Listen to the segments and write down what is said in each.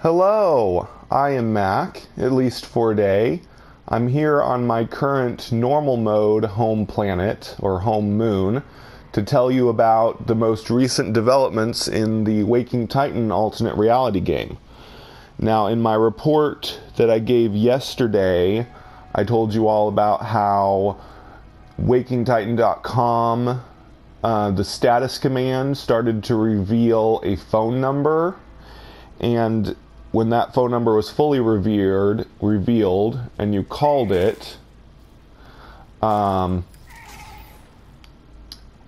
Hello, I am Mac, at least for a day. I'm here on my current normal mode home planet, or home moon, to tell you about the most recent developments in the Waking Titan alternate reality game. Now, in my report that I gave yesterday, I told you all about how WakingTitan.com, the status command, started to reveal a phone number, and when that phone number was fully revealed and you called it,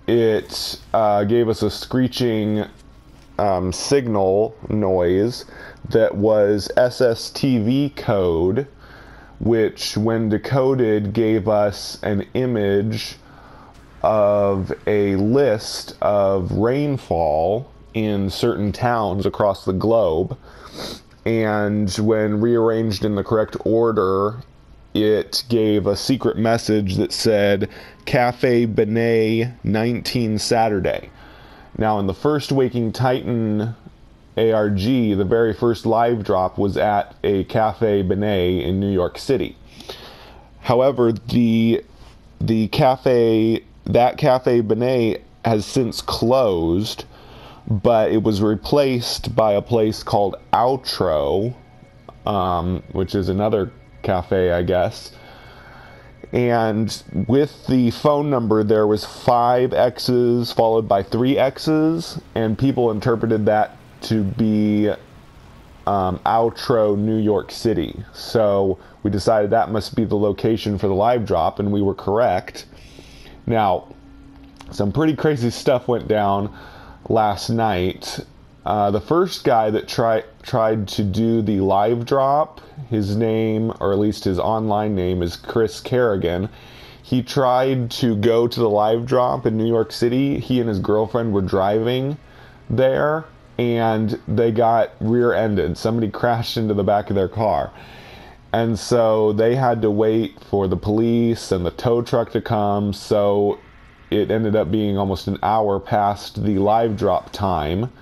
it gave us a screeching signal noise that was SSTV code, which when decoded gave us an image of a list of rainfall in certain towns across the globe. And when rearranged in the correct order, it gave a secret message that said Cafe Benet 19 Saturday. Now, in the first Waking Titan ARG, the very first live drop was at a Cafe Benet in New York City. However, that Cafe Benet has since closed, but it was replaced by a place called Outro, which is another cafe, I guess. And with the phone number, there was 5 X's followed by 3 X's, and people interpreted that to be Outro, New York City. So we decided that must be the location for the live drop, and we were correct. Now, some pretty crazy stuff went down last night. The first guy that tried to do the live drop, his name, or at least his online name, is Kerrigan. He tried to go to the live drop in New York City. He and his girlfriend were driving there, and they got rear-ended. Somebody crashed into the back of their car. And so they had to wait for the police and the tow truck to come, so it ended up being almost an hour past the live drop time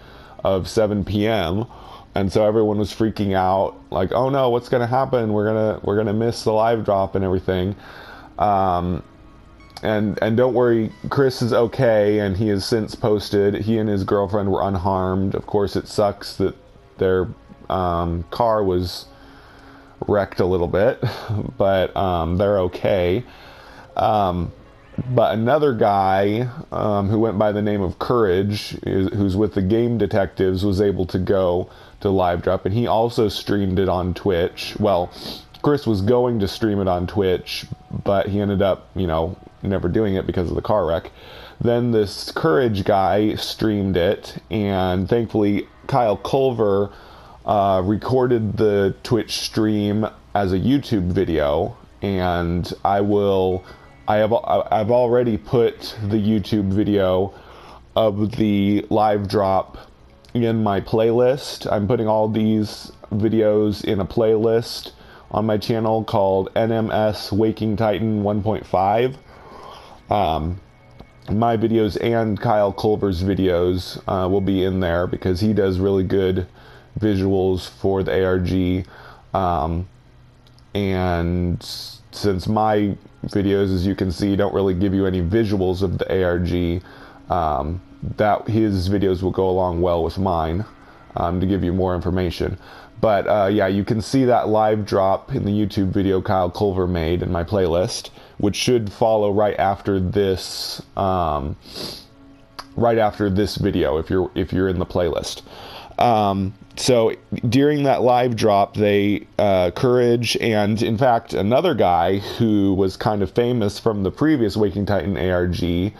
of 7 p.m. And so everyone was freaking out, like, oh no, what's gonna happen? We're gonna miss the live drop and everything. And don't worry, Chris is okay, and he has since posted. He and his girlfriend were unharmed. Of course, it sucks that their car was wrecked a little bit, but they're okay. But another guy who went by the name of Courage, who's with the game detectives, was able to go to live drop, and he also streamed it on Twitch. Well, Chris was going to stream it on Twitch, but he ended up, never doing it because of the car wreck. Then this Courage guy streamed it, and thankfully Kyle Culver recorded the Twitch stream as a YouTube video, and I've already put the YouTube video of the live drop in my playlist. I'm putting all these videos in a playlist on my channel called NMS Waking Titan 1.5. My videos and Kyle Culver's videos will be in there because he does really good visuals for the ARG. And since my videos, as you can see, don't really give you any visuals of the ARG, that his videos will go along well with mine to give you more information. But yeah, you can see that live drop in the YouTube video Kyle Culver made in my playlist, which should follow right after this video if you're in the playlist. So during that live drop, they Courage and, in fact, another guy who was kind of famous from the previous Waking Titan ARG, he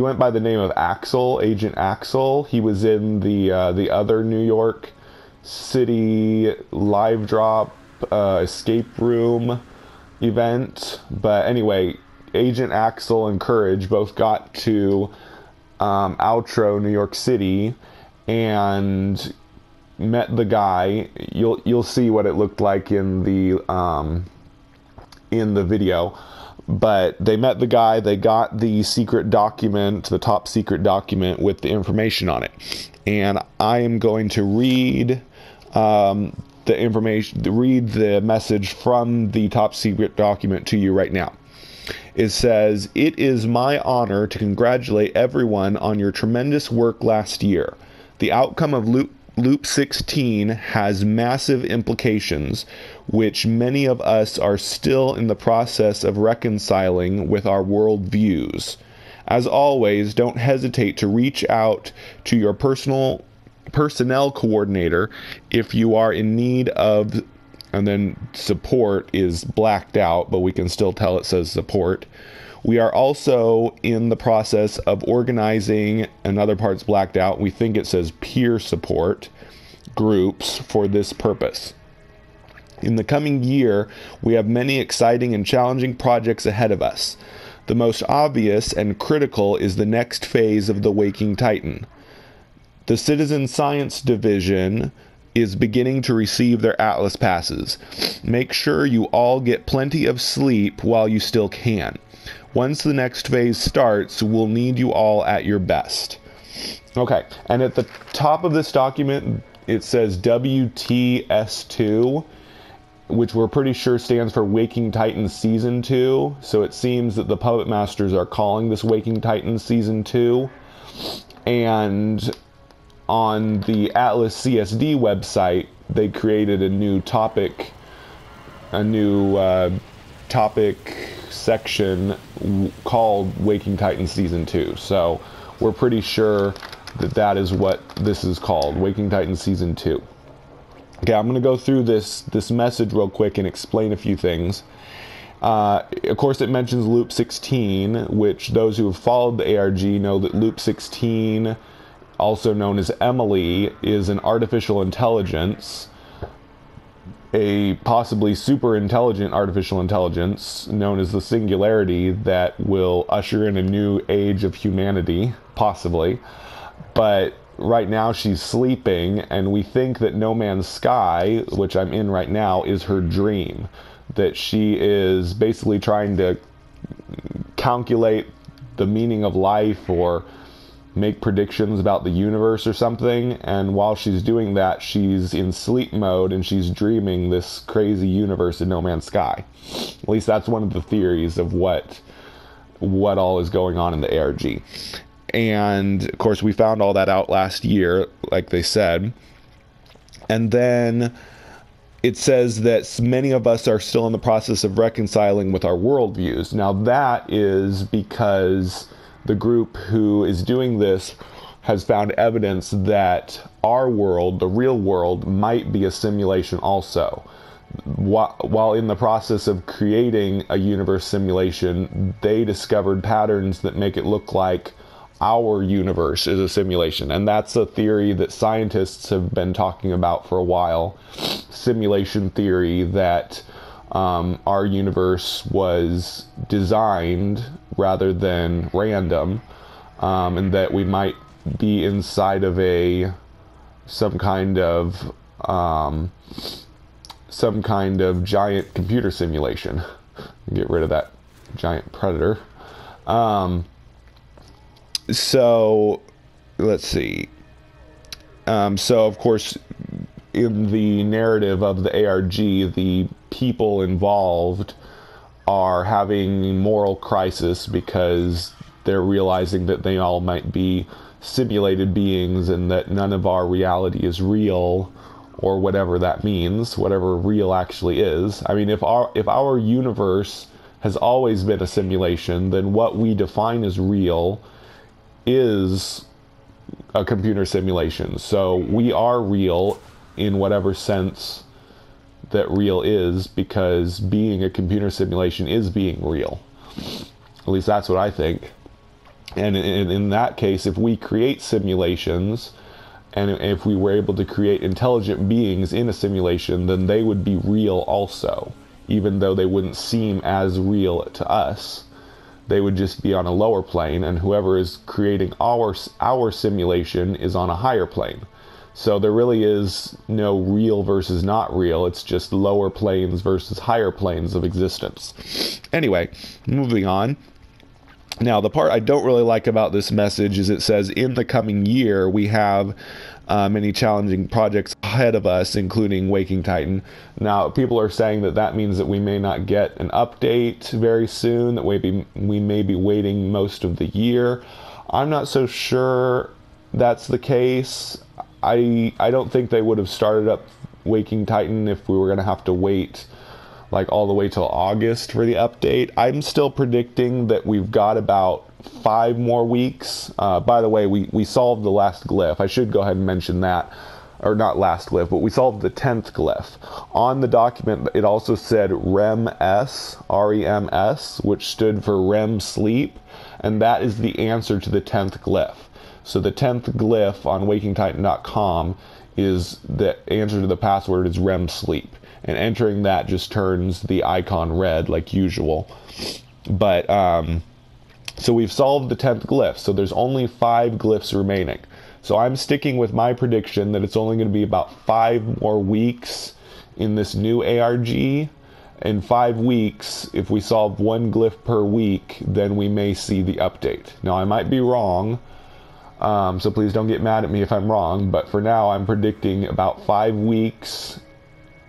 went by the name of Axel, Agent Axel. He was in the other New York City live drop escape room event. But anyway, Agent Axel and Courage both got to Outro, New York City, and met the guy. You'll see what it looked like in the video. But they met the guy, they got the secret document, the top secret document with the information on it. And I am going to read the message from the top secret document to you right now. It says, "It is my honor to congratulate everyone on your tremendous work last year. The outcome of Loop 16 has massive implications, which many of us are still in the process of reconciling with our world views. As always, don't hesitate to reach out to your personnel coordinator if you are in need of," and then support is blacked out, but we can still tell it says support. "We are also in the process of organizing," another part's blacked out, we think it says peer support groups for this purpose. "In the coming year, we have many exciting and challenging projects ahead of us. The most obvious and critical is the next phase of the Waking Titan. The Citizen Science Division is beginning to receive their Atlas passes. Make sure you all get plenty of sleep while you still can. Once the next phase starts, we'll need you all at your best." Okay, and at the top of this document, it says WTS2, which we're pretty sure stands for Waking Titan Season 2. So it seems that the Puppet Masters are calling this Waking Titan Season 2. And on the Atlas CSD website, they created a new topic section called Waking Titan Season 2. So we're pretty sure that that is what this is called, Waking Titan Season 2. Okay, I'm going to go through this message real quick and explain a few things. Of course, it mentions Loop 16, which those who have followed the ARG know that Loop 16, also known as Emily, is an artificial intelligence, a possibly super intelligent artificial intelligence known as the Singularity that will usher in a new age of humanity, possibly. But right now she's sleeping, and we think that No Man's Sky, which I'm in right now, is her dream. That she is basically trying to calculate the meaning of life or make predictions about the universe or something, and while she's doing that, she's in sleep mode and she's dreaming this crazy universe in No Man's Sky. At least that's one of the theories of what all is going on in the ARG. And of course we found all that out last year, like they said. And then it says that many of us are still in the process of reconciling with our worldviews. Now that is because the group who is doing this has found evidence that our world, the real world, might be a simulation also. While in the process of creating a universe simulation, they discovered patterns that make it look like our universe is a simulation. And that's a theory that scientists have been talking about for a while. Simulation theory, that our universe was designed rather than random, and that we might be inside of some kind of giant computer simulation. Get rid of that giant predator. So let's see. So of course, in the narrative of the ARG, the people involved are having moral crisis because they're realizing that they all might be simulated beings and that none of our reality is real, or whatever that means, whatever real actually is. I mean, if our universe has always been a simulation, then what we define as real is a computer simulation. So we are real in whatever sense that real is, because being a computer simulation is being real. At least that's what I think. And in that case, if we create simulations, and if we were able to create intelligent beings in a simulation, then they would be real also, even though they wouldn't seem as real to us. They would just be on a lower plane, and whoever is creating our simulation is on a higher plane. So there really is no real versus not real. It's just lower planes versus higher planes of existence. Anyway, moving on. Now, the part I don't really like about this message is it says, in the coming year, we have many challenging projects ahead of us, including Waking Titan. Now, people are saying that that means that we may not get an update very soon, that we may be waiting most of the year. I'm not so sure that's the case. I don't think they would have started up Waking Titan if we were going to have to wait like all the way till August for the update. I'm still predicting that we've got about 5 more weeks. By the way, we solved the last glyph. I should go ahead and mention that. Or not last glyph, but we solved the 10th glyph. On the document, it also said REM-S, R-E-M-S, which stood for REM sleep, and that is the answer to the 10th glyph. So the 10th glyph on wakingtitan.com is the answer to the password is REM sleep. And entering that just turns the icon red like usual. But, so we've solved the 10th glyph, so there's only 5 glyphs remaining. So I'm sticking with my prediction that it's only going to be about 5 more weeks in this new ARG. In 5 weeks, if we solve 1 glyph per week, then we may see the update. Now, I might be wrong, so please don't get mad at me if I'm wrong, but for now I'm predicting about 5 weeks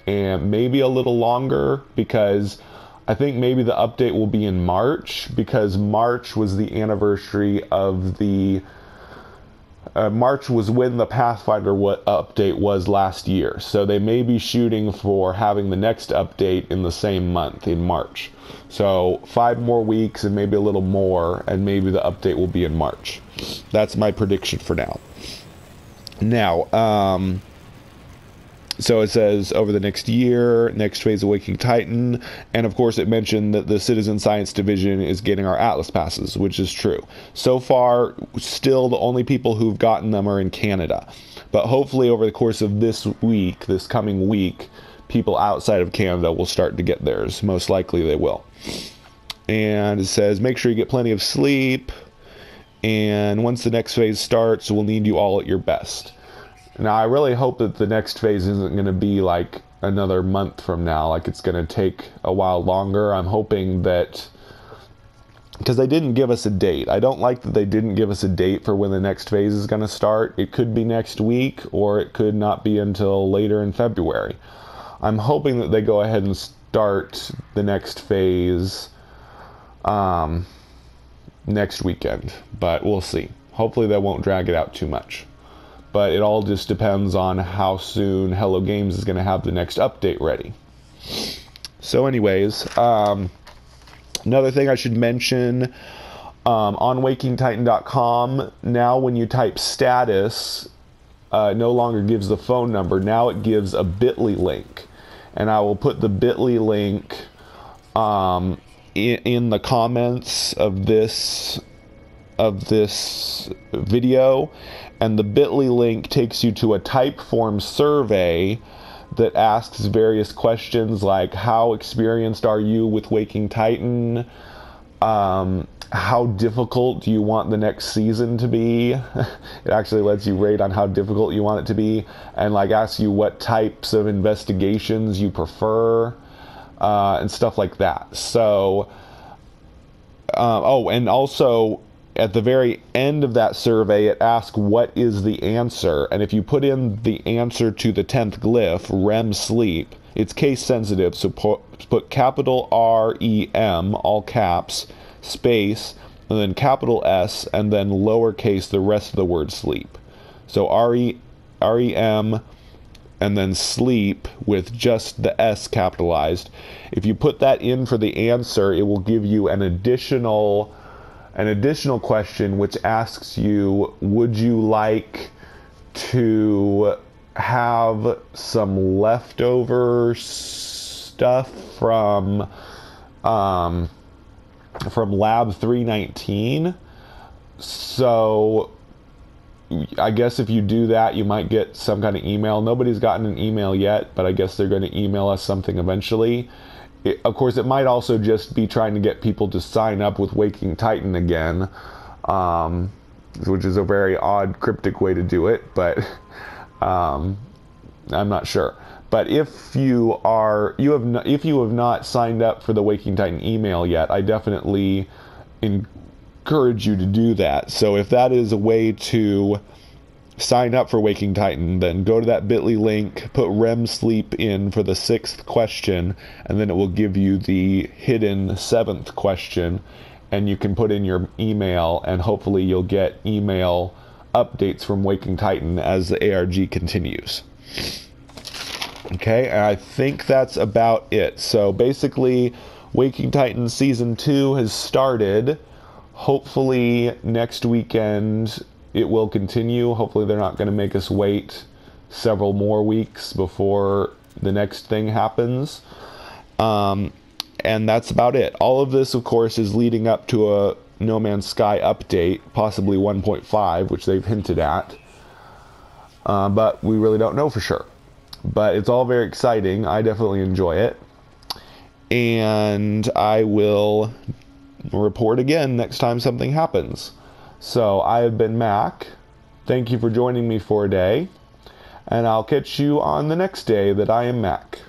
and maybe a little longer, because I think maybe the update will be in March, because March was the anniversary of the March was when the Pathfinder update was last year. So they may be shooting for having the next update in the same month, in March. So 5 more weeks and maybe a little more, and maybe the update will be in March. That's my prediction for now. Now, so it says over the next year, next phase of Waking Titan, and of course it mentioned that the Citizen Science Division is getting our Atlas passes, which is true. So far, still the only people who've gotten them are in Canada. But hopefully over the course of this week, this coming week, people outside of Canada will start to get theirs. Most likely they will. And it says, make sure you get plenty of sleep, and once the next phase starts, we'll need you all at your best. Now, I really hope that the next phase isn't going to be like another month from now, like it's going to take a while longer. I'm hoping that, because they didn't give us a date. I don't like that they didn't give us a date for when the next phase is going to start. It could be next week, or it could not be until later in February. I'm hoping that they go ahead and start the next phase next weekend, but we'll see. Hopefully they won't drag it out too much. But it all just depends on how soon Hello Games is going to have the next update ready. So anyways, another thing I should mention, on wakingtitan.com, now when you type status, it no longer gives the phone number. Now it gives a bit.ly link. And I will put the bit.ly link in the comments of this video, and the bit.ly link takes you to a Typeform survey that asks various questions like, how experienced are you with Waking Titan? How difficult do you want the next season to be? It actually lets you rate on how difficult you want it to be, and like asks you what types of investigations you prefer, and stuff like that. So, oh, and also, at the very end of that survey, it asks what is the answer, and if you put in the answer to the 10th glyph, REM sleep, it's case sensitive, so put capital R-E-M, all caps, space, and then capital S, and then lowercase the rest of the word sleep. So R-E-M, and then sleep with just the S capitalized. If you put that in for the answer, it will give you an additional question which asks you, would you like to have some leftover stuff from Lab 319? So I guess if you do that, you might get some kind of email. Nobody's gotten an email yet, but I guess they're going to email us something eventually. Of course, it might also just be trying to get people to sign up with Waking Titan again, which is a very odd, cryptic way to do it. But I'm not sure. But if you have not signed up for the Waking Titan email yet, I definitely encourage you to do that. So if that is a way to sign up for Waking Titan, then go to that bit.ly link, put REM sleep in for the 6th question, and then it will give you the hidden 7th question, and you can put in your email, and hopefully you'll get email updates from Waking Titan as the ARG continues. Okay, and I think that's about it. So basically, Waking Titan Season 2 has started. Hopefully next weekend it will continue. Hopefully they're not going to make us wait several more weeks before the next thing happens. And that's about it. All of this, of course, is leading up to a No Man's Sky update, possibly 1.5, which they've hinted at. But we really don't know for sure. But it's all very exciting. I definitely enjoy it. And I will report again next time something happens. So I have been Mac. Thank you for joining me for a day. And I'll catch you on the next day that I am Mac.